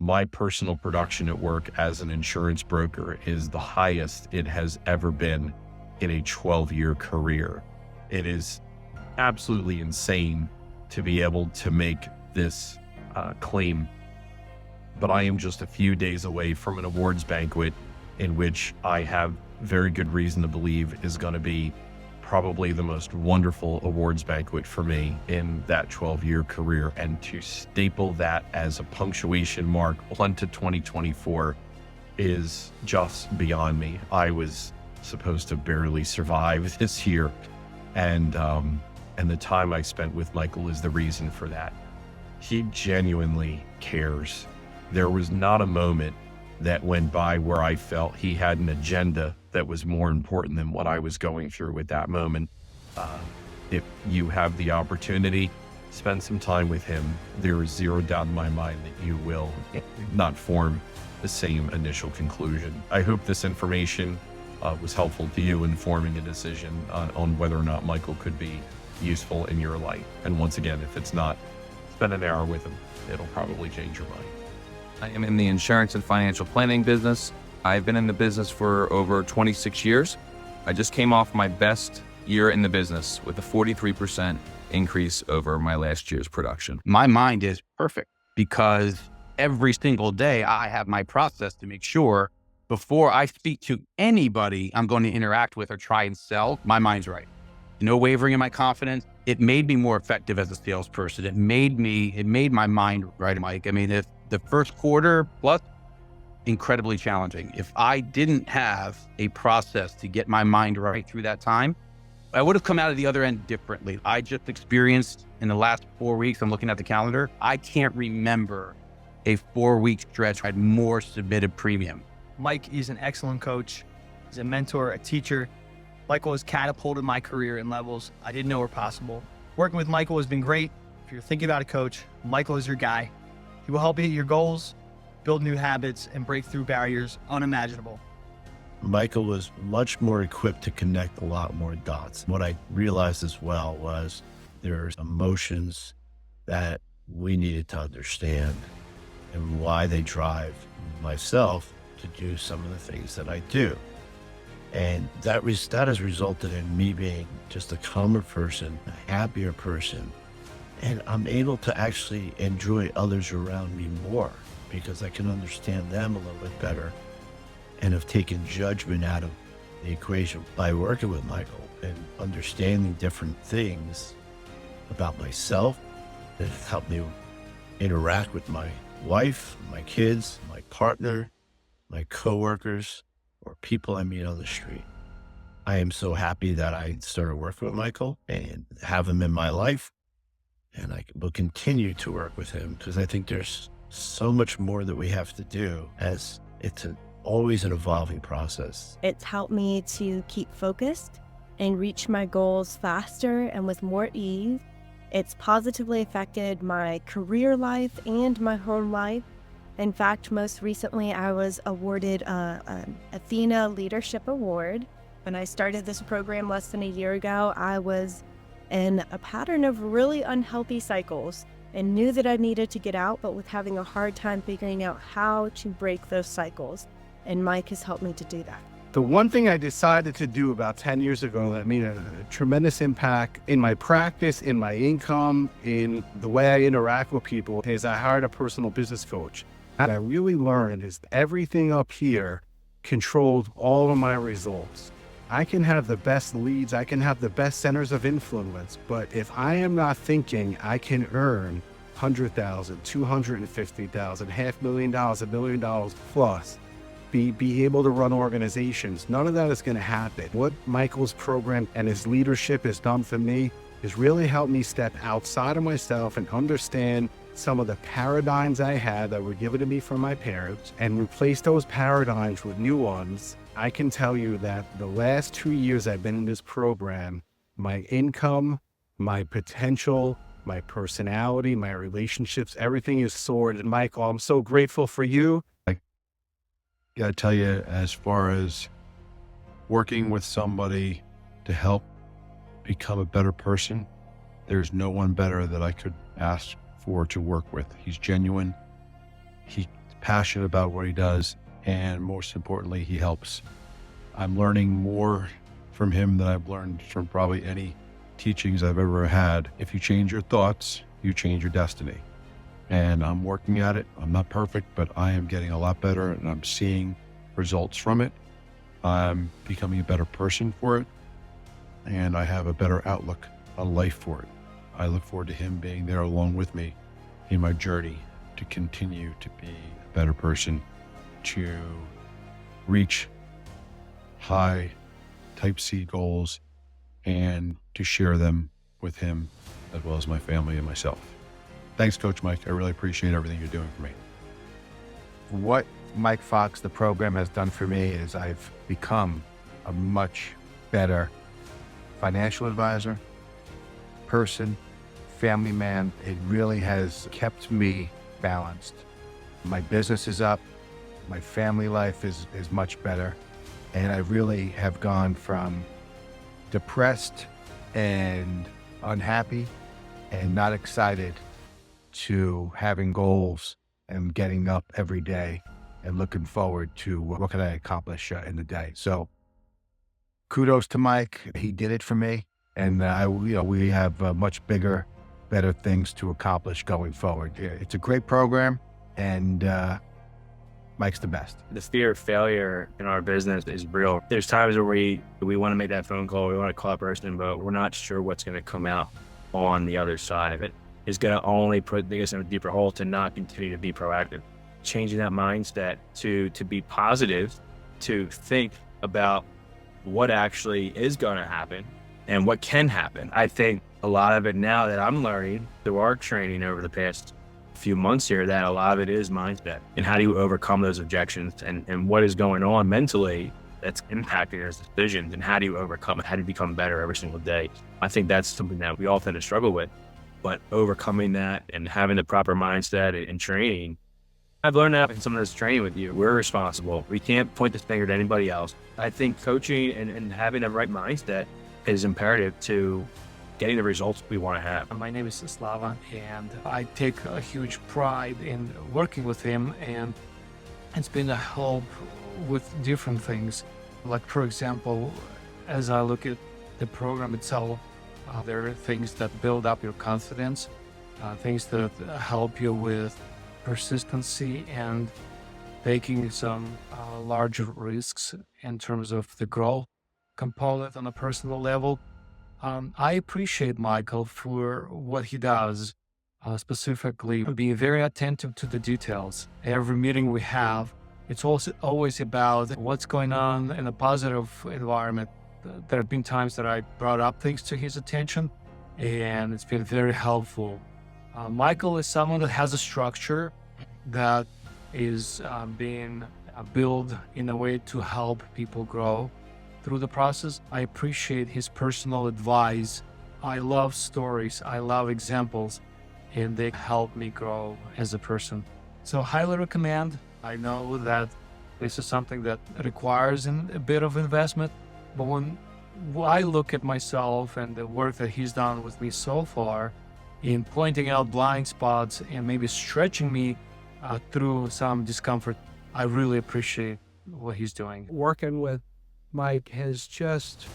my personal production at work as an insurance broker is the highest it has ever been in a 12-year career. It is absolutely insane to be able to make this claim. But I am just a few days away from an awards banquet in which I have very good reason to believe is going to be probably the most wonderful awards banquet for me in that 12-year career. And to staple that as a punctuation mark onto 2024 is just beyond me. I was supposed to barely survive this year. And the time I spent with Michael is the reason for that. He genuinely cares. There was not a moment that went by where I felt he had an agenda that was more important than what I was going through at that moment. If you have the opportunity, spend some time with him. There is zero doubt in my mind that you will not form the same initial conclusion. I hope this information was helpful to you in forming a decision on whether or not Michael could be useful in your life. And once again, if it's not, spend an hour with him. It'll probably change your mind. I am in the insurance and financial planning business. I've been in the business for over 26 years. I just came off my best year in the business with a 43% increase over my last year's production. My mind is perfect because every single day I have my process to make sure before I speak to anybody I'm going to interact with or try and sell, my mind's right. No wavering in my confidence. It made me more effective as a salesperson. It made my mind right, Mike. I mean, if the first quarter plus, incredibly challenging. If I didn't have a process to get my mind right through that time, I would have come out of the other end differently. I just experienced in the last 4 weeks, I'm looking at the calendar, I can't remember a 4-week stretch I had more submitted premium. Mike is an excellent coach. He's a mentor, a teacher. Michael has catapulted my career in levels I didn't know were possible. Working with Michael has been great. If you're thinking about a coach, Michael is your guy. He will help you hit your goals, build new habits, and break through barriers unimaginable. Michael was much more equipped to connect a lot more dots. What I realized as well was there's emotions that we needed to understand and why they drive myself to do some of the things that I do. And that has resulted in me being just a calmer person, a happier person. And I'm able to actually enjoy others around me more because I can understand them a little bit better and have taken judgment out of the equation by working with Michael and understanding different things about myself that have helped me interact with my wife, my kids, my partner, my coworkers, or people I meet on the street. I am so happy that I started working with Michael and have him in my life. And I will continue to work with him because I think there's so much more that we have to do as it's always an evolving process. It's helped me to keep focused and reach my goals faster and with more ease. It's positively affected my career life and my home life. In fact, most recently, I was awarded an Athena Leadership Award. When I started this program less than a year ago, I was in a pattern of really unhealthy cycles and knew that I needed to get out, but was having a hard time figuring out how to break those cycles. And Mike has helped me to do that. The one thing I decided to do about 10 years ago that made a tremendous impact in my practice, in my income, in the way I interact with people is I hired a personal business coach. What I really learned is everything up here controlled all of my results. I can have the best leads, I can have the best centers of influence, but if I am not thinking I can earn $100,000, $250,000, $500,000, $1 million plus, be able to run organizations, none of that is going to happen. What Michael's program and his leadership has done for me is really helped me step outside of myself and understand some of the paradigms I had that were given to me from my parents and replace those paradigms with new ones. I can tell you that the last 2 years I've been in this program, my income, my potential, my personality, my relationships, everything is soared. And Michael, I'm so grateful for you. I gotta tell you, as far as working with somebody to help become a better person, there's no one better that I could ask for to work with. He's genuine. He's passionate about what he does, and most importantly, he helps. I'm learning more from him than I've learned from probably any teachings I've ever had. If you change your thoughts, you change your destiny. And I'm working at it. I'm not perfect, but I am getting a lot better, and I'm seeing results from it. I'm becoming a better person for it, and I have a better outlook on life for it. I look forward to him being there along with me in my journey to continue to be a better person, to reach high type C goals, and to share them with him as well as my family and myself. Thanks, Coach Mike. I really appreciate everything you're doing for me. What Mike Fox, the program, has done for me is I've become a much better financial advisor, person, family man. It really has kept me balanced. My business is up. My family life is much better. And I really have gone from depressed and unhappy and not excited to having goals and getting up every day and looking forward to what can I accomplish in the day. So kudos to Mike. He did it for me. And we have much bigger, better things to accomplish going forward. It's a great program, and Mike's the best. The fear of failure in our business is real. There's times where we want to make that phone call, we want to call a person, but we're not sure what's going to come out on the other side of it. It's going to only put us in a deeper hole to not continue to be proactive. Changing that mindset to be positive, to think about what actually is going to happen and what can happen. I think a lot of it now that I'm learning through our training over the past few months here, that a lot of it is mindset and how do you overcome those objections and what is going on mentally that's impacting those decisions, and how do you overcome it? How do you become better every single day? I think that's something that we all tend to struggle with, but overcoming that and having the proper mindset and training. I've learned that in some of this training with you. We're responsible. We can't point the finger at anybody else. I think coaching and having the right mindset is imperative to getting the results we want to have. My name is Slava, and I take a huge pride in working with him, and it's been a help with different things. Like, for example, as I look at the program itself, there are things that build up your confidence, things that help you with persistency and taking some larger risks in terms of the growth component on a personal level. I appreciate Michael for what he does, specifically being very attentive to the details. Every meeting we have, it's also always about what's going on in a positive environment. There have been times that I brought up things to his attention, and it's been very helpful. Michael is someone that has a structure that is being built in a way to help people grow through the process. I appreciate his personal advice. I love stories. I love examples, and they help me grow as a person. So highly recommend. I know that this is something that requires a bit of investment, but when I look at myself and the work that he's done with me so far in pointing out blind spots and maybe stretching me through some discomfort, I really appreciate what he's doing. Working with Mike has just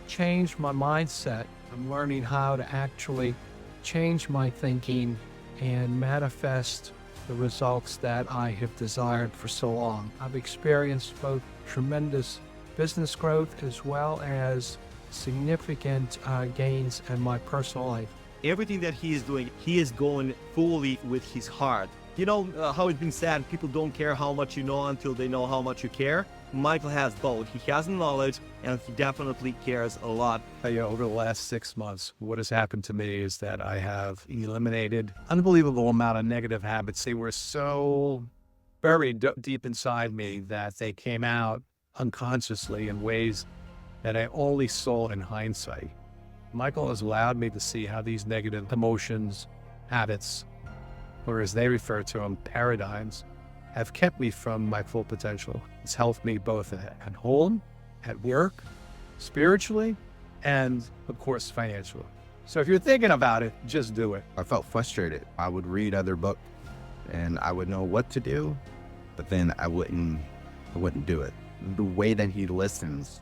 changed my mindset. I'm learning how to actually change my thinking and manifest the results that I have desired for so long. I've experienced both tremendous business growth as well as significant gains in my personal life. Everything that he is doing, he is going fully with his heart. You know how it's been said, people don't care how much you know until they know how much you care. Michael has both. He has the knowledge, and he definitely cares a lot. Over the last 6 months, what has happened to me is that I have eliminated an unbelievable amount of negative habits. They were so buried deep inside me that they came out unconsciously in ways that I only saw in hindsight. Michael has allowed me to see how these negative emotions, habits, or as they refer to them, paradigms, have kept me from my full potential. It's helped me both at home, at work, spiritually, and of course, financially. So if you're thinking about it, just do it. I felt frustrated. I would read other books and I would know what to do, but then I wouldn't do it. The way that he listens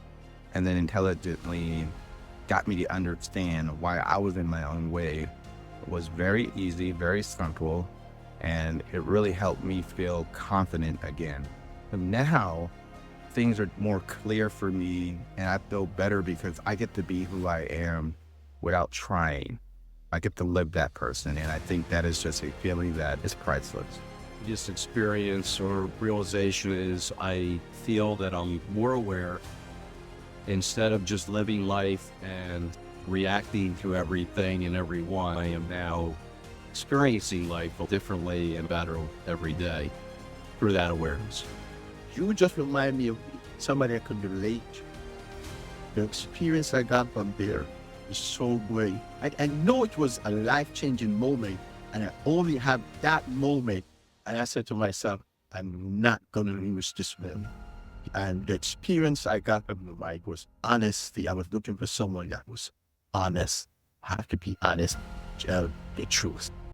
and then intelligently got me to understand why I was in my own way was very easy, very simple, and it really helped me feel confident again. And now things are more clear for me, and I feel better because I get to be who I am without trying. I get to live that person, and I think that is just a feeling that is priceless. This experience or realization is I feel that I'm more aware instead of just living life and reacting to everything and everyone. I am now experiencing life differently and better every day through that awareness. You just remind me of somebody I could relate to. The experience I got from there is so great. I know it was a life-changing moment, and I only had that moment. And I said to myself, I'm not going to lose this moment. And the experience I got from Mike was honesty. I was looking for someone that was honest. I have to be honest, tell the truth.